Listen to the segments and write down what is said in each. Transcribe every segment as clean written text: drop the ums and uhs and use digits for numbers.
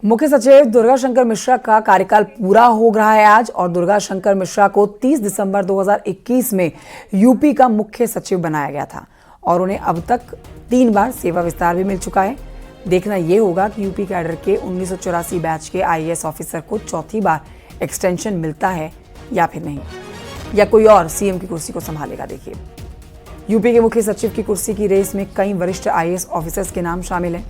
मुख्य सचिव दुर्गा शंकर मिश्रा का कार्यकाल पूरा हो रहा है आज और दुर्गा शंकर मिश्रा को 30 दिसंबर 2021 में यूपी का मुख्य सचिव बनाया गया था और उन्हें अब तक 3 बार सेवा विस्तार भी मिल चुका है। देखना यह होगा कि यूपी कैडर के 1984 बैच के आईएएस ऑफिसर को चौथी बार एक्सटेंशन मिलता है या फिर नहीं, या कोई और सीएम की कुर्सी को संभालेगा। देखिए, यूपी के मुख्य सचिव की कुर्सी की रेस में कई वरिष्ठ आईएएस ऑफिसर्स के नाम शामिल हैं।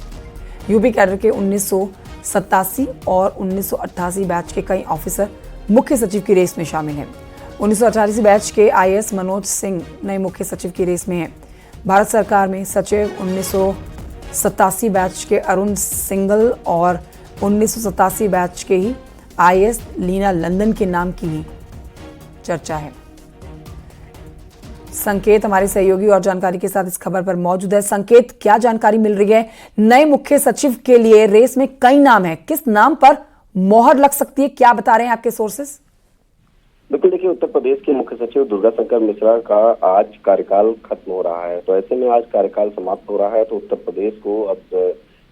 यूपी कैडर के 1987 और 1988 बैच के कई ऑफिसर मुख्य सचिव की रेस में शामिल हैं। 1988 बैच के आईएएस मनोज सिंह नए मुख्य सचिव की रेस में हैं। भारत सरकार में सचिव 1987 बैच के अरुण सिंघल और 1987 बैच के ही आईएएस लीना लंदन के नाम की भी चर्चा है। संकेत हमारे सहयोगी और जानकारी के साथ इस खबर पर मौजूद है। संकेत, क्या जानकारी मिल रही है? नए मुख्य सचिव के लिए रेस में कई नाम है, किस नाम पर मोहर लग सकती है, क्या बता रहे हैं आपके सोर्सेस? बिल्कुल, देखिए, उत्तर प्रदेश के मुख्य सचिव दुर्गा शंकर मिश्रा का आज कार्यकाल खत्म हो रहा है, तो ऐसे में आज कार्यकाल समाप्त हो रहा है, तो उत्तर प्रदेश को अब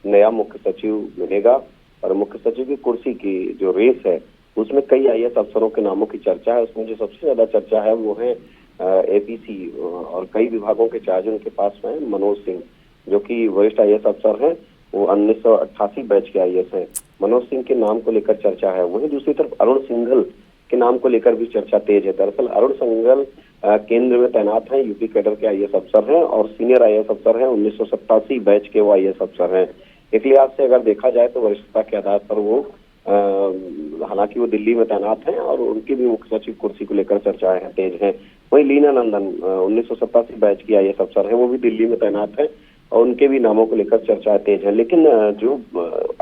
नया मुख्य सचिव मिलेगा और मुख्य सचिव की कुर्सी की जो रेस है उसमें कई आईएएस अफसरों के नामों की चर्चा है। उसमें जो सबसे ज्यादा चर्चा है वो है एपीसी और कई विभागों के चार्ज उनके पास में मनोज सिंह, जो कि वरिष्ठ आईएएस अफसर हैं। वो 1988 बैच के आईएएस हैं। मनोज सिंह के नाम को लेकर चर्चा है। वहीं दूसरी तरफ अरुण सिंघल के नाम को लेकर भी चर्चा तेज है। दरअसल अरुण सिंघल केंद्र में तैनात हैं, यूपी कैडर के आईएएस अफसर हैं और सीनियर आईएएस अफसर हैं। 1987 बैच के वो आईएएस अफसर हैं। एक लिहाज से अगर देखा जाए तो वरिष्ठता के आधार पर वो हालांकि वो दिल्ली में तैनात हैं और उनकी भी मुख्य सचिव कुर्सी को लेकर चर्चाएं तेज हैं। वहीं लीना नंदन 1987 बैच की आईएएस अफसर है, वो भी दिल्ली में तैनात है और उनके भी नामों को लेकर चर्चाएं तेज है। लेकिन जो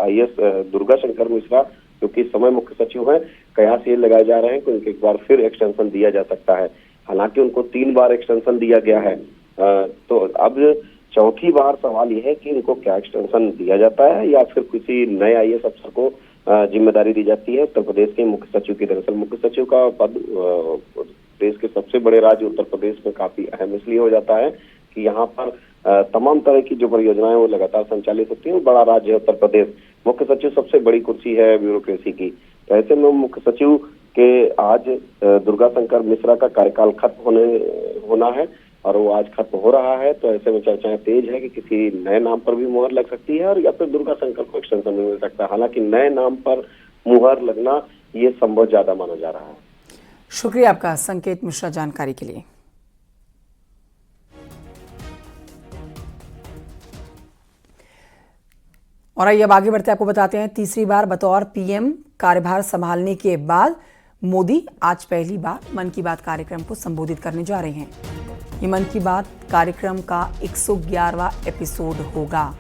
आईएएस दुर्गा शंकर मिश्रा जो कि इस समय मुख्य सचिव है, कयास ये लगाए जा रहे हैं कि उनको एक बार फिर एक्सटेंशन दिया जा सकता है। हालांकि उनको 3 बार एक्सटेंशन दिया गया है, तो अब चौथी बार सवाल यह है कि इनको क्या एक्सटेंशन दिया जाता है या फिर किसी नए आईएएस अफसर को जिम्मेदारी दी जाती है उत्तर प्रदेश के मुख्य सचिव की। दरअसल मुख्य सचिव का पद देश के सबसे बड़े राज्य उत्तर प्रदेश में काफी अहम इसलिए हो जाता है कि यहाँ पर तमाम तरह की जो परियोजनाएं वो लगातार संचालित होती हैं। बड़ा राज्य है उत्तर प्रदेश, मुख्य सचिव सबसे बड़ी कुर्सी है ब्यूरोक्रेसी की। तो ऐसे में मुख्य सचिव के आज दुर्गा शंकर मिश्रा का कार्यकाल खत्म होना है और वो आज खत्म हो रहा है, तो ऐसे में चर्चाएं तेज है कि किसी नए नाम पर भी मुहर लग सकती है और या फिर दुर्गा शंकर को एक्सटेंशन मिल सकता है। हालांकि नए नाम पर मुहर लगना ये संभव ज्यादा माना जा रहा है। शुक्रिया आपका संकेत मिश्रा जानकारी के लिए। और आइए अब आगे बढ़ते आपको बताते हैं, तीसरी बार बतौर पीएम कार्यभार संभालने के बाद मोदी आज पहली बार मन की बात कार्यक्रम को संबोधित करने जा रहे हैं। ये मन की बात कार्यक्रम का 111वां एपिसोड होगा।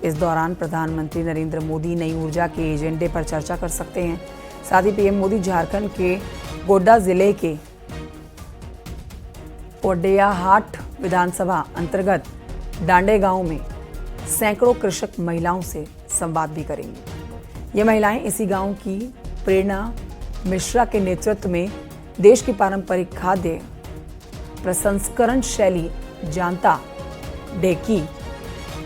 इस दौरान प्रधानमंत्री नरेंद्र मोदी नई ऊर्जा के एजेंडे पर चर्चा कर सकते हैं। साथ ही पीएम मोदी झारखंड के गोड्डा जिले के ओडियाहाट विधानसभा अंतर्गत डांडे गांव में सैकड़ों कृषक महिलाओं से संवाद भी करेंगे। ये महिलाएं इसी गांव की प्रेरणा मिश्रा के नेतृत्व में देश की पारंपरिक खाद्य प्रसंस्करण शैली जानता, ढेकी,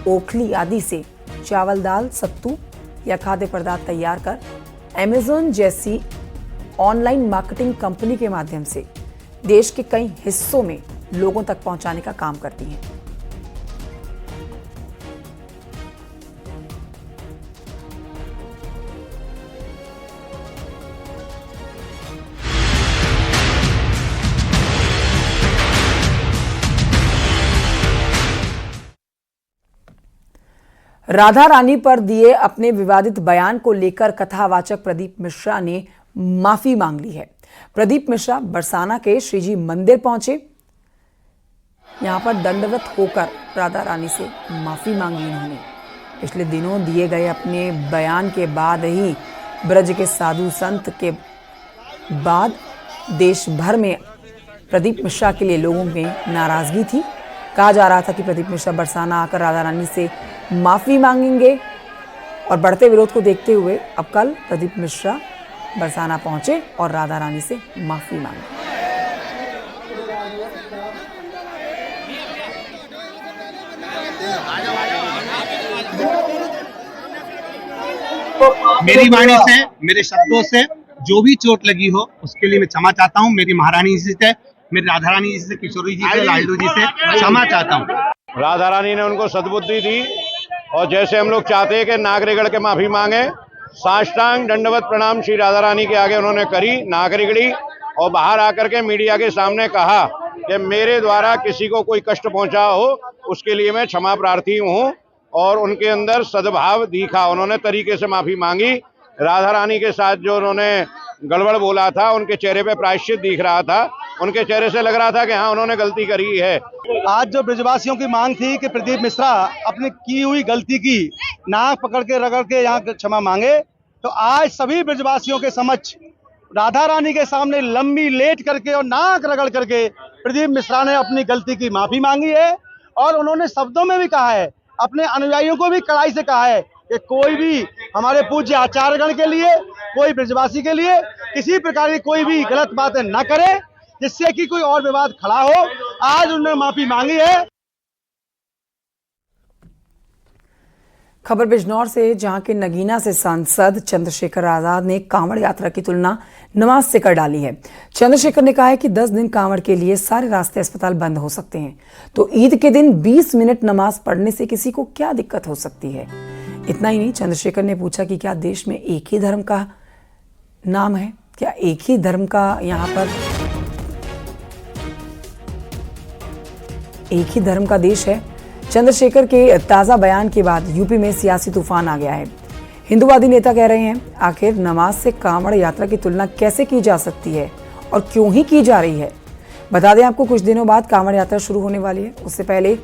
ओखली आदि से चावल, दाल, सत्तू या खाद्य पदार्थ तैयार कर अमेज़न जैसी ऑनलाइन मार्केटिंग कंपनी के माध्यम से देश के कई हिस्सों में लोगों तक पहुंचाने का काम करती हैं। राधा रानी पर दिए अपने विवादित बयान को लेकर कथावाचक प्रदीप मिश्रा ने माफी मांग ली है। प्रदीप मिश्रा बरसाना के श्रीजी मंदिर पहुंचे। यहां पर दंडवत होकर राधा रानी से माफी मांगी उन्होंने। पिछले दिनों दिए गए अपने बयान के बाद ही ब्रज के साधु संत के बाद देश भर में प्रदीप मिश्रा के लिए लोगों में नाराजगी थी। कहा जा रहा था कि प्रदीप मिश्रा बरसाना आकर राधा रानी से माफी मांगेंगे और बढ़ते विरोध को देखते हुए अब कल प्रदीप मिश्रा बरसाना पहुंचे और राधा रानी से माफी मांगी। मेरी वाणी से, मेरे शब्दों से जो भी चोट लगी हो उसके लिए मैं क्षमा चाहता हूँ। मेरी महारानी जी से, मेरी राधा रानी जी से, किशोरी जी से, लालडू जी से क्षमा चाहता हूँ। राधा रानी ने उनको सद्बुद्धि दी और जैसे हम लोग चाहते हैं कि नागरिगढ़ के माफी मांगे, साष्टांग दंडवत प्रणाम श्री राधा रानी के आगे उन्होंने करी नागरिगढ़ी और बाहर आकर के मीडिया के सामने कहा कि मेरे द्वारा किसी को कोई कष्ट पहुंचा हो उसके लिए मैं क्षमा प्रार्थी हूं और उनके अंदर सद्भाव दिखा। उन्होंने तरीके से माफी मांगी। राधा रानी के साथ जो उन्होंने गड़बड़ बोला था उनके चेहरे पे प्रायश्चित दिख रहा था, उनके चेहरे से लग रहा था कि हाँ उन्होंने गलती करी है। आज जो ब्रजवासियों की मांग थी कि प्रदीप मिश्रा अपनी की हुई गलती की नाक पकड़ के रगड़ के यहाँ क्षमा मांगे, तो आज सभी ब्रजवासियों के समक्ष राधा रानी के सामने लंबी लेट करके और नाक रगड़ करके प्रदीप मिश्रा ने अपनी गलती की माफी मांगी है। और उन्होंने शब्दों में भी कहा है, अपने अनुयायियों को भी कड़ाई से कहा है कि कोई भी हमारे पूज्य आचार्यगण के लिए, कोई ब्रजवासी के लिए किसी प्रकार की कोई भी गलत बातें न करे जिससे कि कोई और विवाद खड़ा हो। आज उन्होंने माफी मांगी है। खबर बिजनौर से, जहां के नगीना से सांसद चंद्रशेखर आजाद ने कांवड़ यात्रा की तुलना नमाज से कर डाली है। चंद्रशेखर ने कहा है कि 10 दिन कांवड़ के लिए सारे रास्ते अस्पताल बंद हो सकते हैं, तो ईद के दिन 20 मिनट नमाज पढ़ने से किसी को क्या दिक्कत हो सकती है। इतना ही नहीं, चंद्रशेखर ने पूछा कि क्या देश में एक ही धर्म का नाम है, क्या एक ही धर्म का यहाँ पर एक ही धर्म का देश है। चंद्रशेखर के ताजा बयान के बाद यूपी में सियासी तूफान आ गया है। हिंदूवादी नेता कह रहे हैं, आखिर नमाज से कांवड़ यात्रा की तुलना कैसे की जा सकती है और क्यों ही की जा रही है। बता दें आपको, कुछ दिनों बाद कांवड़ यात्रा शुरू होने वाली है। उससे पहले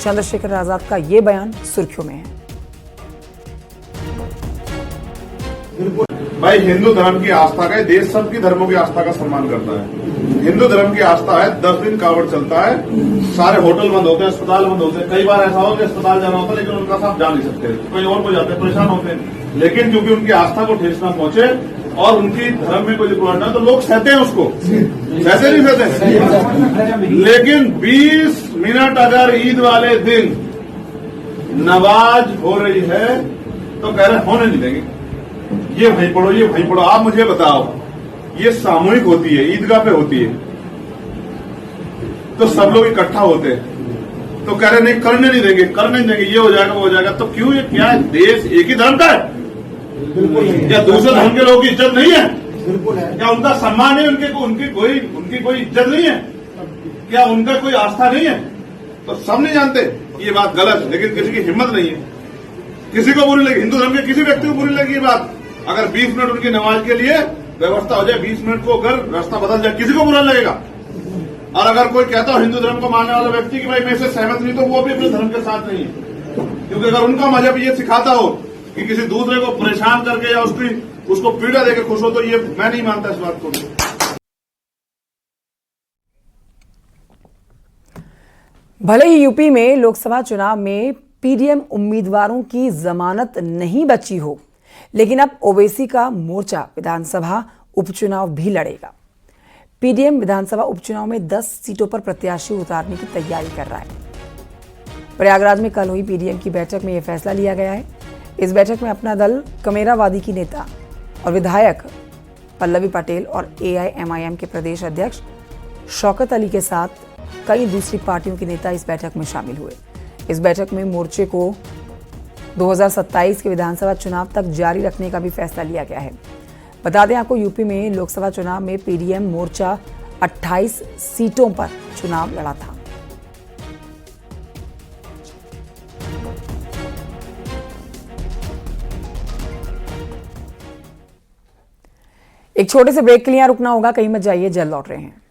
चंद्रशेखर आजाद का ये बयान सुर्खियों में है। भाई, हिंदू धर्म की आस्था का देश सबकी धर्मों की आस्था का सम्मान करता है। हिंदू धर्म की आस्था है, 10 दिन कांवड़ चलता है, सारे होटल बंद होते हैं, अस्पताल बंद होते हैं। कई बार ऐसा हो कि अस्पताल जाना होता है लेकिन उनका साथ जा नहीं सकते, कोई और को जाते हैं, परेशान होते हैं। लेकिन क्योंकि उनकी आस्था को ठेस न पहुंचे और उनकी धर्म में कोई रुकावट ना, तो लोग सहते हैं उसको, सहते नहीं सहते। लेकिन 20 मिनट अगर ईद वाले दिन नमाज हो रही है तो कह रहे होने नहीं देंगे, ये वहीं पढ़ो, ये वहीं पढ़ो। आप मुझे बताओ, ये सामूहिक होती है, ईदगाह पे होती है, तो सब लोग इकट्ठा होते हैं, तो कह रहे नहीं करने नहीं देंगे, करने नहीं देंगे, ये हो जाएगा वो हो जाएगा। तो क्यों, ये क्या देश एक ही धर्म का है? क्या दूसरे धर्म के लोगों की इज्जत नहीं है? क्या उनका सम्मान है? उनकी कोई इज्जत नहीं है? क्या उनका कोई आस्था नहीं है? तो सब नहीं जानते ये बात गलत है, लेकिन किसी की हिम्मत नहीं है। किसी को बुरी लगी, हिंदू धर्म के किसी व्यक्ति को बुरी लगी ये बात, अगर 20 मिनट उनकी नमाज के लिए व्यवस्था हो जाए, 20 मिनट को अगर रास्ता बदल जाए, किसी को बुरा लगेगा। और अगर कोई कहता हो हिंदू धर्म को मानने वाला व्यक्ति कि भाई मैं इससे सहमत नहीं, तो वो भी अपने धर्म के साथ नहीं है। क्योंकि अगर उनका मजहब ये सिखाता हो कि किसी दूसरे को परेशान करके या उसको पीड़ा देकर खुश हो, तो ये मैं नहीं मानता इस बात को। भले ही यूपी में लोकसभा चुनाव में पीडीएम उम्मीदवारों की जमानत नहीं बची हो, लेकिन अब ओवैसी का मोर्चा विधानसभा उपचुनाव भी लड़ेगा। पीडीएम विधानसभा उपचुनाव में 10 सीटों पर प्रत्याशी उतारने की तैयारी कर रहा है। प्रयागराज में कल हुई पीडीएम की बैठक में यह फैसला लिया गया है। इस बैठक में अपना दल कमेरावादी की नेता और विधायक पल्लवी पटेल और एआईएमआईएम के प्रदेश अध्यक्ष शौकत अली के साथ कई दूसरी पार्टियों के नेता इस बैठक में शामिल हुए। इस बैठक में मोर्चे को 2027 के विधानसभा चुनाव तक जारी रखने का भी फैसला लिया गया है। बता दें आपको, यूपी में लोकसभा चुनाव में पीडीएम मोर्चा 28 सीटों पर चुनाव लड़ा था। एक छोटे से ब्रेक के लिए रुकना होगा, कहीं मत जाइए, जल्द लौट रहे हैं।